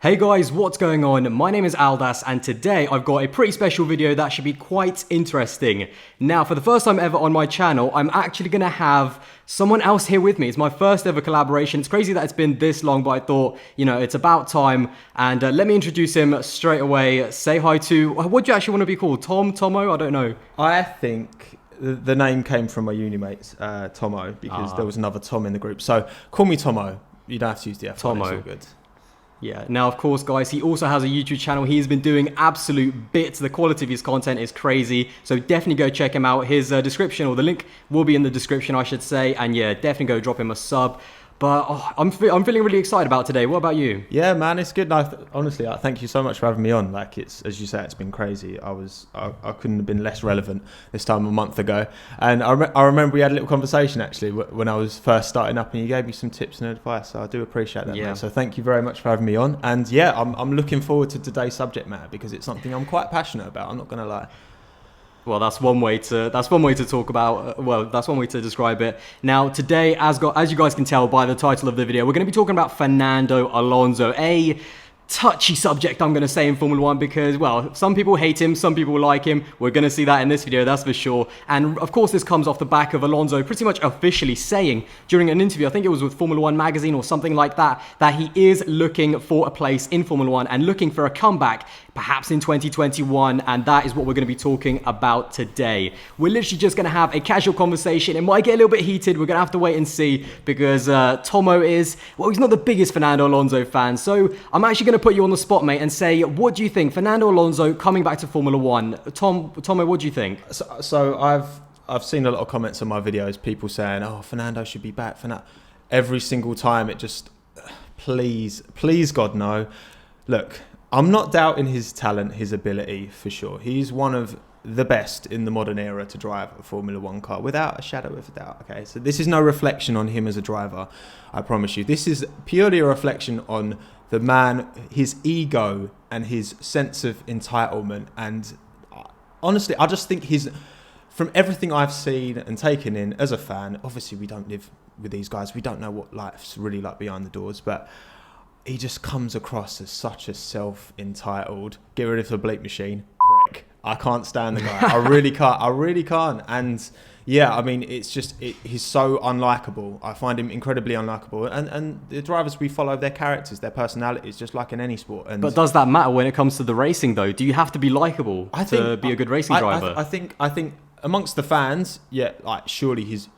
Hey guys, what's going on? My name is Aldas and today I've got a pretty special video that should be quite interesting. Now, for the first time ever on my channel, I'm actually going to have someone else here with me. It's my first ever collaboration. It's crazy that it's been this long, but I thought, it's about time. And let me introduce him straight away. Say hi to, what do you actually want to be called? Tommo? I don't know. I think the name came from my uni mates, Tommo, because there was another Tom in the group. So call me Tommo. You don't have to use the F word, it's all good. Yeah, now of course guys, he also has a YouTube channel. He's been doing absolute bits. The quality of his content is crazy. So definitely go check him out. His description, or the link will be in the description, I should say. And yeah, definitely go drop him a sub. But I'm feeling really excited about today. What about you? Yeah, man, it's good. No, honestly, thank you so much for having me on. Like, it's, as you say, it's been crazy. I couldn't have been less relevant this time a month ago. And I remember we had a little conversation actually when I was first starting up, and you gave me some tips and advice. So I do appreciate that, man. So thank you very much for having me on. And yeah, I'm looking forward to today's subject matter because it's something I'm quite passionate about. I'm not going to lie. Well, that's one way to talk about. Well, that's one way to describe it. Now, today, as you guys can tell by the title of the video, we're going to be talking about Fernando Alonso, a touchy subject, I'm going to say, in Formula 1 because, well, some people hate him, some people like him. We're going to see that in this video, that's for sure. And of course, this comes off the back of Alonso pretty much officially saying during an interview, I think it was with Formula 1 magazine or something like that, that he is looking for a place in Formula 1 and looking for a comeback, perhaps in 2021, and that is what we're going to be talking about today. We're literally just going to have a casual conversation. It might get a little bit heated. We're going to have to wait and see because Tommo is, well, he's not the biggest Fernando Alonso fan. So I'm actually going to put you on the spot, mate, and say, what do you think? Fernando Alonso coming back to Formula 1. Tommo, what do you think? So I've seen a lot of comments on my videos, people saying, oh, Fernando should be back. Every single time it just, please, God, no. Look, I'm not doubting his talent, his ability, for sure. He's one of the best in the modern era to drive a Formula 1 car, without a shadow of a doubt, okay? So this is no reflection on him as a driver, I promise you. This is purely a reflection on the man, his ego and his sense of entitlement. And honestly, I just think from everything I've seen and taken in as a fan, obviously we don't live with these guys. We don't know what life's really like behind the doors, but he just comes across as such a self-entitled, get rid of the bleep machine, prick. I can't stand the guy. I really can't. And yeah, I mean, it's just, he's so unlikable. I find him incredibly unlikable. And the drivers we follow, their characters, their personalities, just like in any sport. And but does that matter when it comes to the racing, though? Do you have to be likable to be a good racing driver? I think amongst the fans, yeah, like surely he's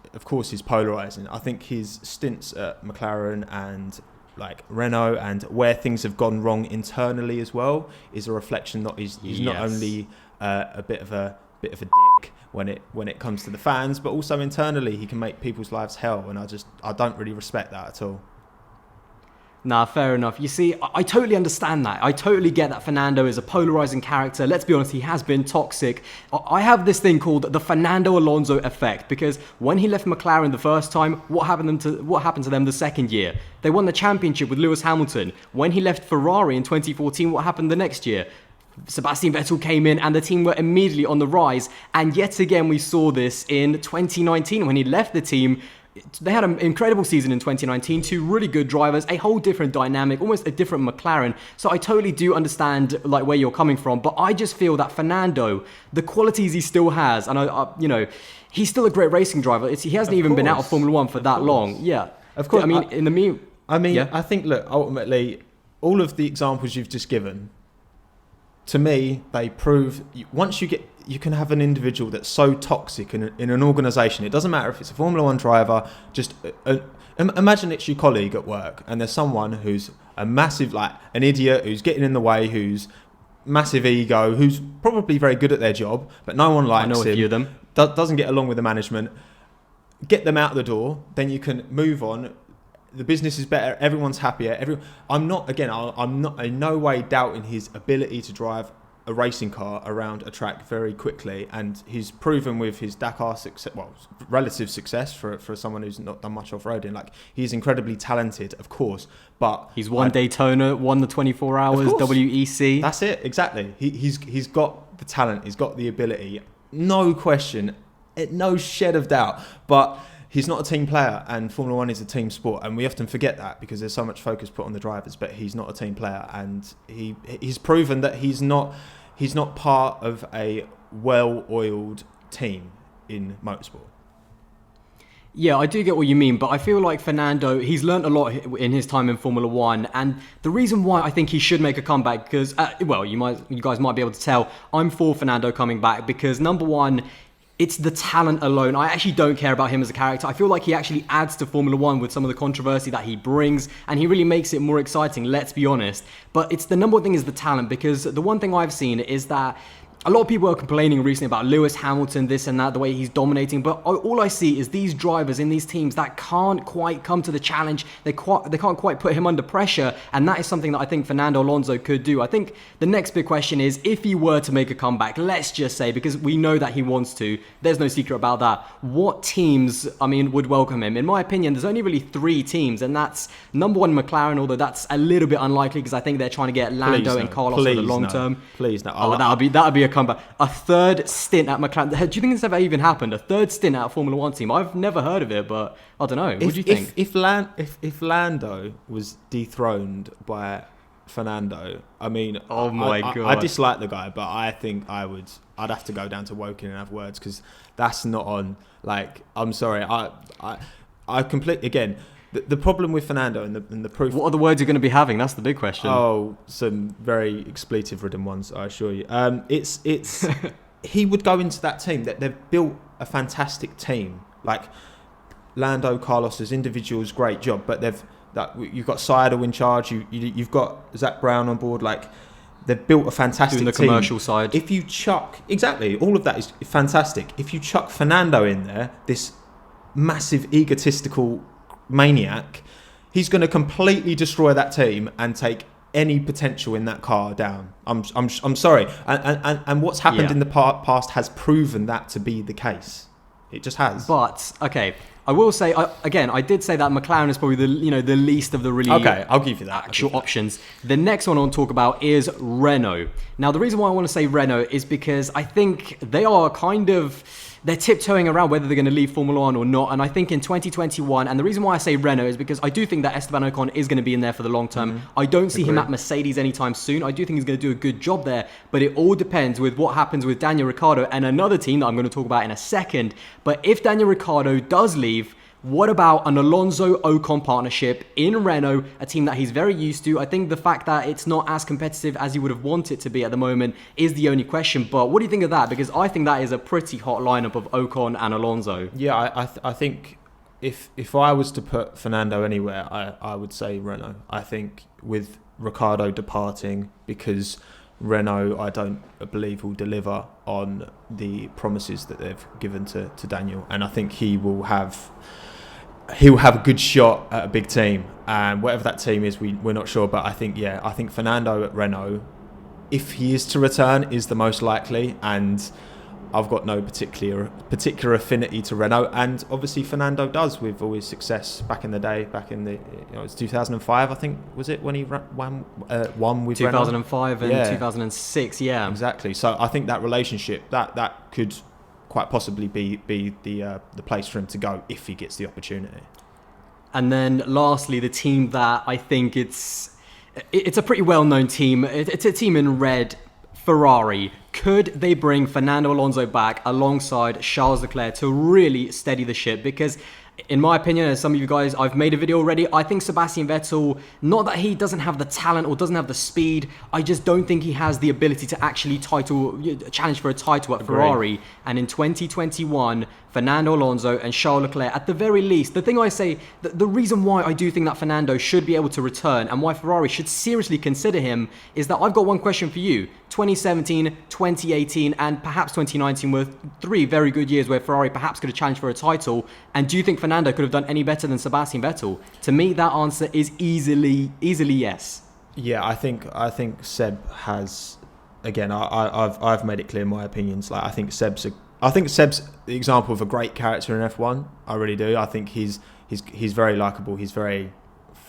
polarizing. I think his stints at McLaren and like Renault and where things have gone wrong internally as well is a reflection that he's not only a bit of a dick when it comes to the fans, but also internally he can make people's lives hell, and I don't really respect that at all. Nah, fair enough. You see, I totally understand that. I totally get that Fernando is a polarizing character. Let's be honest, he has been toxic. I have this thing called the Fernando Alonso effect because when he left McLaren the first time, what happened to them the second year? They won the championship with Lewis Hamilton. When he left Ferrari in 2014, what happened the next year? Sebastian Vettel came in and the team were immediately on the rise. And yet again, we saw this in 2019 when he left the team. They had an incredible season in 2019, two really good drivers, a whole different dynamic, almost a different McLaren. So I totally do understand like where you're coming from, but I just feel that Fernando, the qualities he still has, and he's still a great racing driver. He hasn't even been out of Formula 1 for that long. Yeah, of course. I think, look, ultimately, all of the examples you've just given, to me, they prove once you can have an individual that's so toxic in an organisation. It doesn't matter if it's a Formula 1 driver. Just imagine it's your colleague at work, and there's someone who's a massive, like an idiot, who's getting in the way, who's massive ego, who's probably very good at their job, but no one likes him. I know a few of them. Doesn't get along with the management. Get them out the door, then you can move on. The business is better. Everyone's happier. I'm not in no way doubting his ability to drive a racing car around a track very quickly, and he's proven with his Dakar success, relative success for someone who's not done much off-roading. Like, he's incredibly talented, of course, but he's won Daytona, won the 24 hours WEC. That's it, exactly. He's got the talent, he's got the ability, no question, no shed of doubt, but he's not a team player, and Formula One is a team sport, and we often forget that because there's so much focus put on the drivers. But he's not a team player, and he's proven that he's not part of a well-oiled team in motorsport. Yeah, I do get what you mean, but I feel like Fernando, he's learnt a lot in his time in Formula One, and the reason why I think he should make a comeback, because, you guys might be able to tell, I'm for Fernando coming back, because number one, it's the talent alone. I actually don't care about him as a character. I feel like he actually adds to Formula One with some of the controversy that he brings, and he really makes it more exciting, let's be honest. But it's the number one thing is the talent, because the one thing I've seen is that a lot of people are complaining recently about Lewis Hamilton, this and that, the way he's dominating. But all I see is these drivers in these teams that can't quite come to the challenge. They can't quite put him under pressure. And that is something that I think Fernando Alonso could do. I think the next big question is, if he were to make a comeback, let's just say, because we know that he wants to, there's no secret about that. What teams, would welcome him? In my opinion, there's only really 3 teams. And that's number one, McLaren, although that's a little bit unlikely because I think they're trying to get Lando and Carlos for the long term. Please no. Oh, that'd be a comeback. A third stint at McLaren. Do you think this ever even happened? A third stint at a Formula One team? I've never heard of it, but I don't know. What do you think? If Lando was dethroned by Fernando, oh my God, I dislike the guy, but I think I'd have to go down to Woking and have words, because that's not on. Like, I'm sorry, I completely, again. The problem with Fernando and the proof... What are the words you're going to be having? That's the big question. Oh, some very expletive-ridden ones, I assure you. It's he would go into that team. They've built a fantastic team. Like, Lando, Carlos as individuals, great job. But you've got Seidel in charge. You've got Zach Brown on board. Like, they've built a fantastic team. Doing the commercial side. If you chuck... Exactly. All of that is fantastic. If you chuck Fernando in there, this massive egotistical maniac, he's going to completely destroy that team and take any potential in that car down. I'm sorry, and what's happened in the past has proven that to be the case. It just has. But okay, I will say I did say that McLaren is probably the least of the really I'll give you that actual options. The next one I want to talk about is Renault. Now the reason why I want to say Renault is because I think they are they're tiptoeing around whether they're going to leave Formula One or not. And I think in 2021, and the reason why I say Renault is because I do think that Esteban Ocon is going to be in there for the long term. I don't see him at Mercedes anytime soon. I do think he's going to do a good job there, but it all depends with what happens with Daniel Ricciardo and another team that I'm going to talk about in a second. But if Daniel Ricciardo does leave, what about an Alonso-Ocon partnership in Renault, a team that he's very used to? I think the fact that it's not as competitive as you would have wanted it to be at the moment is the only question. But what do you think of that? Because I think that is a pretty hot lineup of Ocon and Alonso. Yeah, I think if I was to put Fernando anywhere, I would say Renault. I think with Ricciardo departing, because Renault, I don't believe, will deliver on the promises that they've given to Daniel. And I think he'll have a good shot at a big team, and whatever that team is, we're not sure. But I think Fernando at Renault, if he is to return, is the most likely. And I've got no particular affinity to Renault, and obviously Fernando does with all his success back in the day. Back in the it's 2005, I think, was it, when he won with 2005 Renault? And 2006, yeah, exactly. So I think that relationship that could quite possibly be the place for him to go if he gets the opportunity. And then lastly, the team that I think it's a pretty well-known team. It's a team in red, Ferrari. Could they bring Fernando Alonso back alongside Charles Leclerc to really steady the ship? Because in my opinion, as some of you guys, I've made a video already, I think Sebastian Vettel, not that he doesn't have the talent or doesn't have the speed, I just don't think he has the ability to actually challenge for a title at Ferrari. And in 2021, Fernando Alonso and Charles Leclerc, at the very least, the thing I say, the reason why I do think that Fernando should be able to return and why Ferrari should seriously consider him is that I've got one question for you. 2017, 2018, and perhaps 2019 were 3 very good years where Ferrari perhaps could have challenged for a title. And do you think Fernando could have done any better than Sebastian Vettel? To me, that answer is easily yes. Yeah, I think Seb has. Again, I've made it clear my opinions. Like, I think Seb's the example of a great character in F1. I really do. I think he's very likable. He's very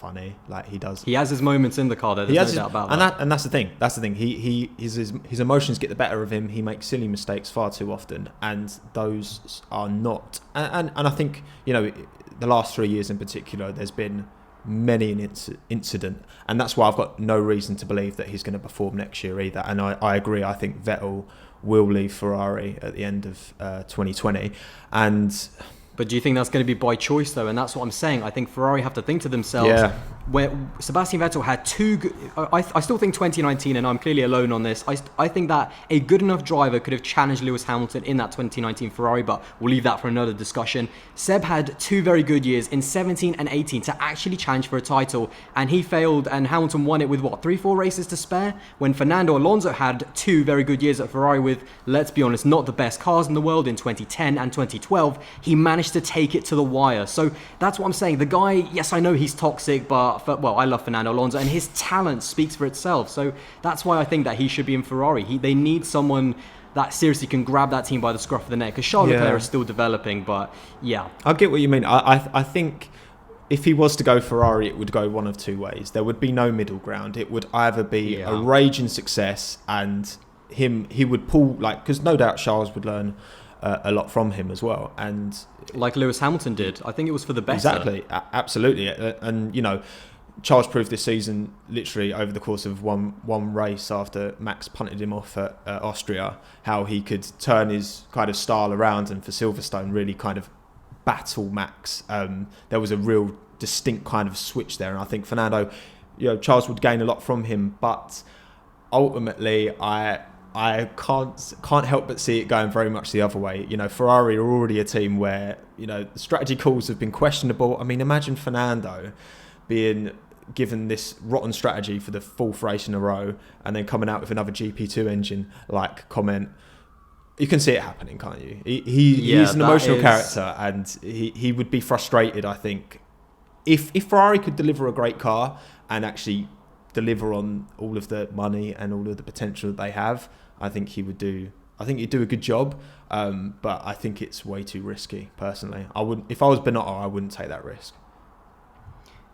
funny. Like he does. He has his moments in the car, though. There's no doubt about that. And that's the thing. That's the thing. His emotions get the better of him. He makes silly mistakes far too often, and those are not. And I think, you know, the last 3 years in particular, there's been many an incident, and that's why I've got no reason to believe that he's going to perform next year either. And I agree. I think Vettel will leave Ferrari at the end of 2020, and. But do you think that's going to be by choice, though? And that's what I'm saying. I think Ferrari have to think to themselves, where Sebastian Vettel had two good... I still think 2019, and I'm clearly alone on this, I think that a good enough driver could have challenged Lewis Hamilton in that 2019 Ferrari, but we'll leave that for another discussion. Seb had 2 very good years in 17 and 18 to actually challenge for a title, and he failed, and Hamilton won it with, 3-4 races to spare? When Fernando Alonso had 2 very good years at Ferrari with, let's be honest, not the best cars in the world in 2010 and 2012, he managed to take it to the wire. So that's what I'm saying. The guy, yes, I know he's toxic, but I love Fernando Alonso, and his talent speaks for itself. So that's why I think that he should be in Ferrari. They need someone that seriously can grab that team by the scruff of the neck, because Charles Leclerc is still developing, but yeah. I get what you mean. I think if he was to go Ferrari, it would go one of 2 ways. There would be no middle ground. It would either be a raging success, and he would pull, because no doubt Charles would learn a lot from him as well, and like Lewis Hamilton did. I think it was for the better. Exactly, absolutely. And you know, Charles proved this season, literally over the course of one race after Max punted him off at Austria, how he could turn his kind of style around, and for Silverstone really kind of battle Max. There was a real distinct kind of switch there, and I think Fernando, Charles would gain a lot from him, but ultimately I can't help but see it going very much the other way. Ferrari are already a team where, the strategy calls have been questionable. I mean, imagine Fernando being given this rotten strategy for the 4th race in a row and then coming out with another GP2 engine comment. You can see it happening, can't you? He's an emotional character, and he would be frustrated, I think. If Ferrari could deliver a great car and actually deliver on all of the money and all of the potential that they have, I think he'd do a good job, but I think it's way too risky. Personally, if I was Binotto, I wouldn't take that risk.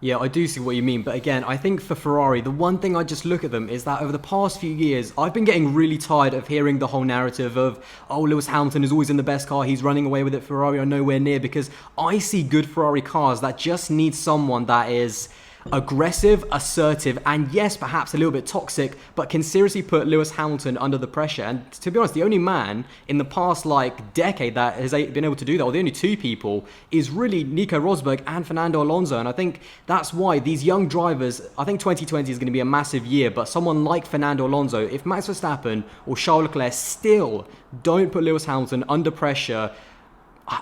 Yeah, I do see what you mean, but again, I think for Ferrari, the one thing I just look at them is that over the past few years, I've been getting really tired of hearing the whole narrative of, Lewis Hamilton is always in the best car, he's running away with it, Ferrari are nowhere near, because I see good Ferrari cars that just need someone that is aggressive, assertive, and yes, perhaps a little bit toxic, but can seriously put Lewis Hamilton under the pressure. And to be honest, the only man in the past decade that has been able to do that, or the only 2 people, is really Nico Rosberg and Fernando Alonso. And I think that's why these young drivers, I think 2020 is going to be a massive year, but someone like Fernando Alonso, if Max Verstappen or Charles Leclerc still don't put Lewis Hamilton under pressure,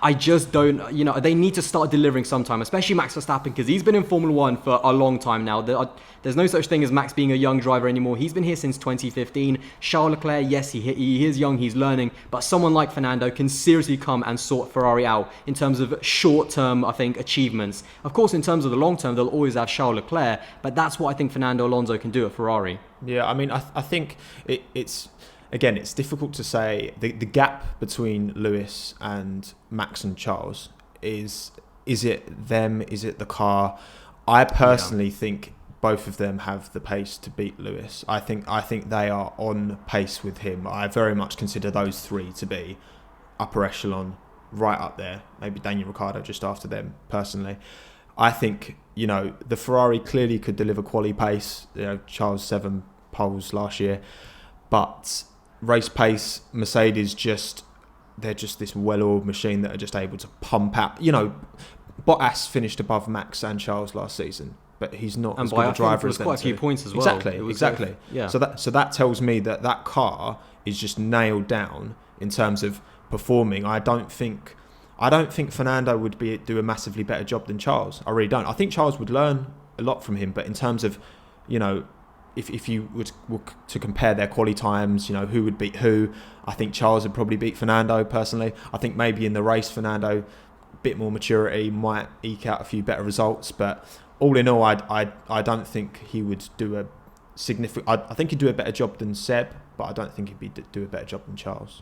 I just don't, they need to start delivering sometime, especially Max Verstappen, because he's been in Formula 1 for a long time now. There's no such thing as Max being a young driver anymore. He's been here since 2015. Charles Leclerc, yes, he is young, he's learning, but someone like Fernando can seriously come and sort Ferrari out in terms of short-term, I think, achievements. Of course, in terms of the long-term, they'll always have Charles Leclerc, but that's what I think Fernando Alonso can do at Ferrari. Yeah, I mean, I think it's... Again, it's difficult to say. The gap between Lewis and Max and Charles is it them? Is it the car? I personally think both of them have the pace to beat Lewis. I think they are on pace with him. I very much consider those 3 to be upper echelon, right up there. Maybe Daniel Ricciardo just after them, personally. I think, the Ferrari clearly could deliver quality pace. Charles 7 poles last year. But race pace, Mercedes they're just this well-oiled machine that are just able to pump out. Bottas finished above Max and Charles last season, but he's not as good a driver as them. Quite a few points as well. Exactly. Yeah. So that tells me that car is just nailed down in terms of performing. I don't think Fernando would do a massively better job than Charles. I really don't. I think Charles would learn a lot from him, but in terms of, if you were to compare their quali times, who would beat who, I think Charles would probably beat Fernando, personally. I think maybe in the race, Fernando, a bit more maturity, might eke out a few better results. But all in all, I don't think he would do a significant... I think he'd do a better job than Seb, but I don't think he'd do a better job than Charles,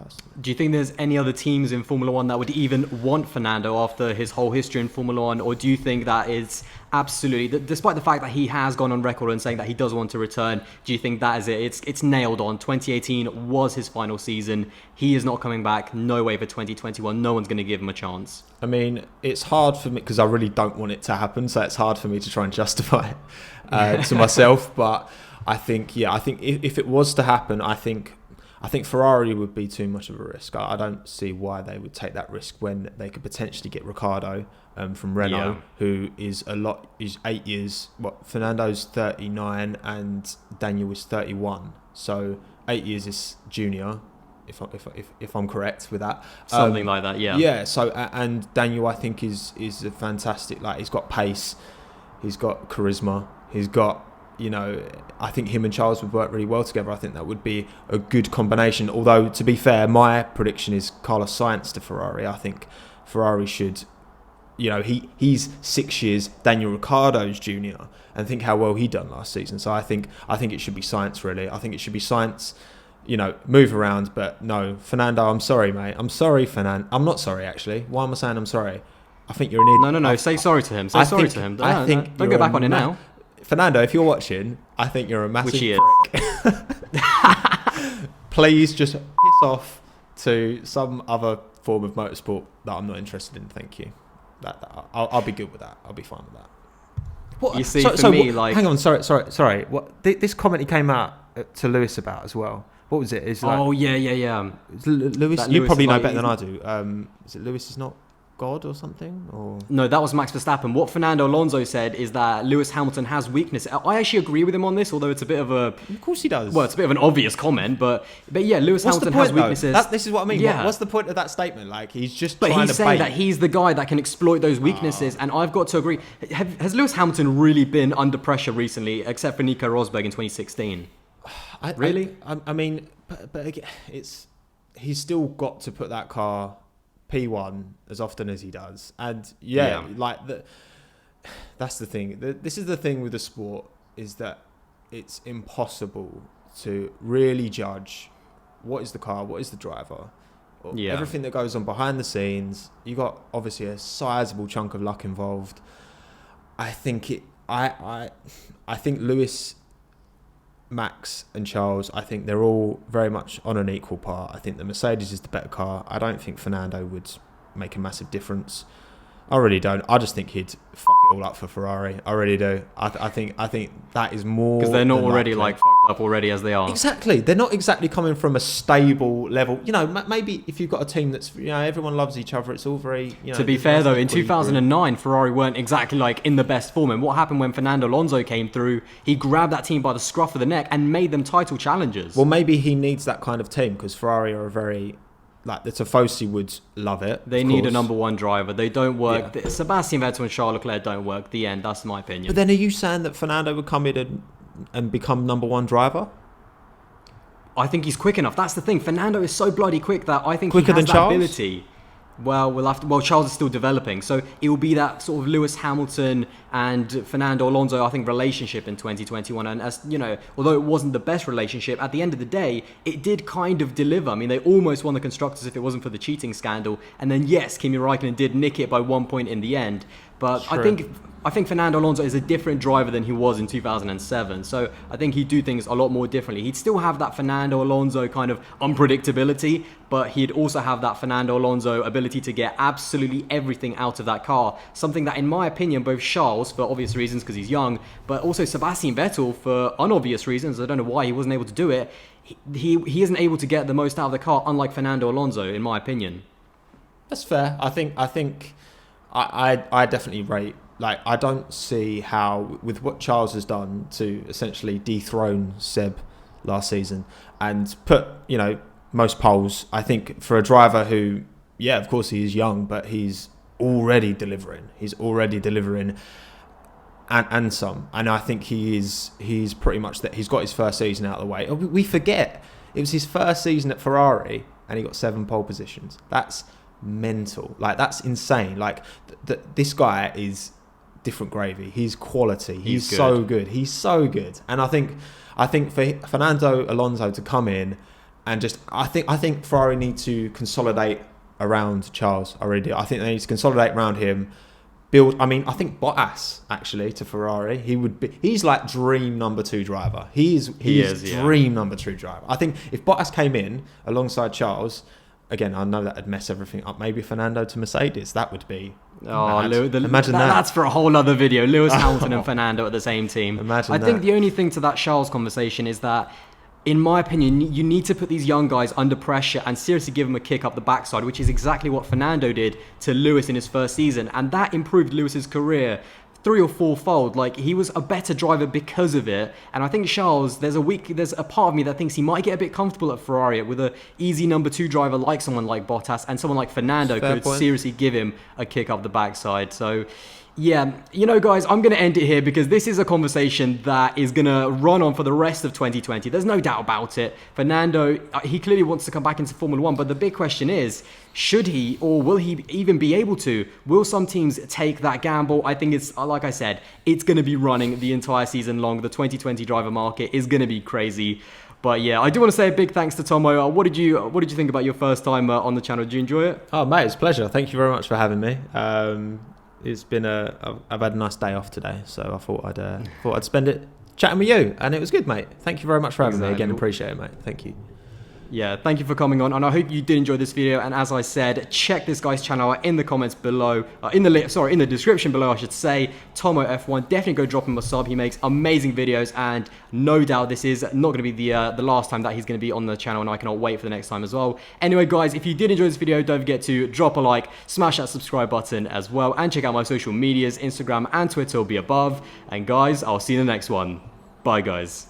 personally. Do you think there's any other teams in Formula One that would even want Fernando after his whole history in Formula One? Or do you think that is absolutely, despite the fact that he has gone on record and saying that he does want to return, do you think that is it? It's nailed on. 2018 was his final season. He is not coming back. No way for 2021. No one's going to give him a chance. I mean, it's hard for me because I really don't want it to happen. So it's hard for me to try and justify it to myself. But I think if it was to happen, I think Ferrari would be too much of a risk. I don't see why they would take that risk when they could potentially get Ricciardo from Renault, who is 8 years. Fernando's 39 and Daniel is 31, so 8 years is junior, if I'm correct with that. Something like that, yeah. Yeah. So and Daniel, I think is a fantastic. Like, he's got pace, he's got charisma, he's got. I think him and Charles would work really well together. I think that would be a good combination. Although, to be fair, my prediction is Carlos Sainz to Ferrari. I think Ferrari should, he's 6 years Daniel Ricciardo's junior, and think how well he done last season. So I think it should be Sainz, really. I think it should be Sainz, move around. But no, Fernando, I'm sorry, mate. I'm sorry, Fernando. I'm not sorry, actually. Why am I saying I'm sorry? I think you're an idiot. No. Say sorry to him. Say sorry to him. Don't go back on it now. Fernando, if you're watching, I think you're a massive Which he prick. Please just piss off to some other form of motorsport that I'm not interested in. Thank you. I'll be good with that. I'll be fine with that. What? You see, for me, like... Hang on, sorry. What? This comment he came out to Lewis about as well. What was it? It's like, yeah. Lewis, you probably know better than I do. Is it Lewis is not God or something? Or no, that was Max Verstappen. What Fernando Alonso said is that Lewis Hamilton has weakness. I actually agree with him on this, although it's a bit of a... Of course he does. Well, it's a bit of an obvious comment, but yeah, Lewis Hamilton has weaknesses. This is what I mean. Yeah. What's the point of that statement? Like, he's just trying to bait. But he's saying that he's the guy that can exploit those weaknesses, and I've got to agree. Has Lewis Hamilton really been under pressure recently, except for Nico Rosberg in 2016? Really? I mean, but again, he's still got to put that car P1 as often as he does, and that's the thing. This is the thing with the sport, is that it's impossible to really judge what is the car, what is the driver, everything that goes on behind the scenes. You got obviously a sizable chunk of luck involved. I think I think Lewis, Max and Charles, I think they're all very much on an equal par. I think the Mercedes is the better car. I don't think Fernando would make a massive difference. I really don't. I just think he'd fuck it all up for Ferrari. I really do. I think that is more, because they're not already like fucked up already as they are. Exactly. They're not exactly coming from a stable level. Maybe if you've got a team that's everyone loves each other, it's all very To be fair though, in 2009, Ferrari weren't exactly like in the best form. And what happened when Fernando Alonso came through? He grabbed that team by the scruff of the neck and made them title challengers. Well, maybe he needs that kind of team, because Ferrari are a very... Like, the Tifosi would love it. They need a number one driver. They don't work. Yeah. Sebastian Vettel and Charles Leclerc don't work. The end. That's my opinion. But then, are you saying that Fernando would come in and become number one driver? I think he's quick enough. That's the thing. Fernando is so bloody quick that I think quicker he has than that Charles? ability. Well, Charles is still developing, so it will be that sort of Lewis Hamilton and Fernando Alonso, I think, relationship in 2021. And as although it wasn't the best relationship, at the end of the day, it did kind of deliver. I mean, they almost won the constructors if it wasn't for the cheating scandal. And then yes, Kimi Raikkonen did nick it by 1 point in the end. But True. I think Fernando Alonso is a different driver than he was in 2007. So I think he'd do things a lot more differently. He'd still have that Fernando Alonso kind of unpredictability, but he'd also have that Fernando Alonso ability to get absolutely everything out of that car. Something that, in my opinion, both Charles, for obvious reasons because he's young, but also Sebastian Vettel, for unobvious reasons, I don't know why he wasn't able to do it, he isn't able to get the most out of the car, unlike Fernando Alonso, in my opinion. That's fair. I think I definitely rate... Like, I don't see how, with what Charles has done to essentially dethrone Seb last season and put, most poles, I think for a driver who, of course he is young, but he's already delivering. He's already delivering and some. And I think he's pretty much that. He's got his first season out of the way. We forget it was his first season at Ferrari and he got 7 pole positions. That's mental. Like, that's insane. Like, this guy is different gravy. He's quality. He's so good. He's so good. And I think for Fernando Alonso to come in and just I think Ferrari need to consolidate around Charles already. I think they need to consolidate around him. Build. I mean, I think Bottas actually to Ferrari. He's like dream number 2 driver. He is dream number 2 driver. I think if Bottas came in alongside Charles, again, I know that would mess everything up. Maybe Fernando to Mercedes. That would be. Imagine that. That's for a whole other video. Lewis Hamilton and Fernando at the same team. Imagine I think the only thing to that Charles conversation is that, in my opinion, you need to put these young guys under pressure and seriously give them a kick up the backside, which is exactly what Fernando did to Lewis in his first season. And that improved Lewis's career 3 or 4-fold. Like, he was a better driver because of it. And I think Charles, there's a part of me that thinks he might get a bit comfortable at Ferrari with an easy number 2 driver like someone like Bottas, and someone like Fernando could seriously give him a kick up the backside. So yeah, you know, guys, I'm going to end it here because this is a conversation that is going to run on for the rest of 2020. There's no doubt about it. Fernando, he clearly wants to come back into Formula 1, but the big question is, should he, or will he even be able to? Will some teams take that gamble? I think it's, like I said, it's going to be running the entire season long. The 2020 driver market is going to be crazy. But yeah, I do want to say a big thanks to Tommo. What did you think about your first time on the channel? Did you enjoy it? Oh, mate, it's a pleasure. Thank you very much for having me. It's been I've had a nice day off today, so I thought I'd spend it chatting with you, and it was good, mate. Thank you very much for having me again. Appreciate it, mate. Thank you. Yeah, thank you for coming on, and I hope you did enjoy this video. And as I said, check this guy's channel out in the comments below, in the description below, I should say. Tommo F1, definitely go drop him a sub. He makes amazing videos, and no doubt this is not going to be the last time that he's going to be on the channel, and I cannot wait for the next time as well. Anyway, guys, if you did enjoy this video, don't forget to drop a like, smash that subscribe button as well, and check out my social medias. Instagram and Twitter will be above. And guys, I'll see you in the next one. Bye, guys.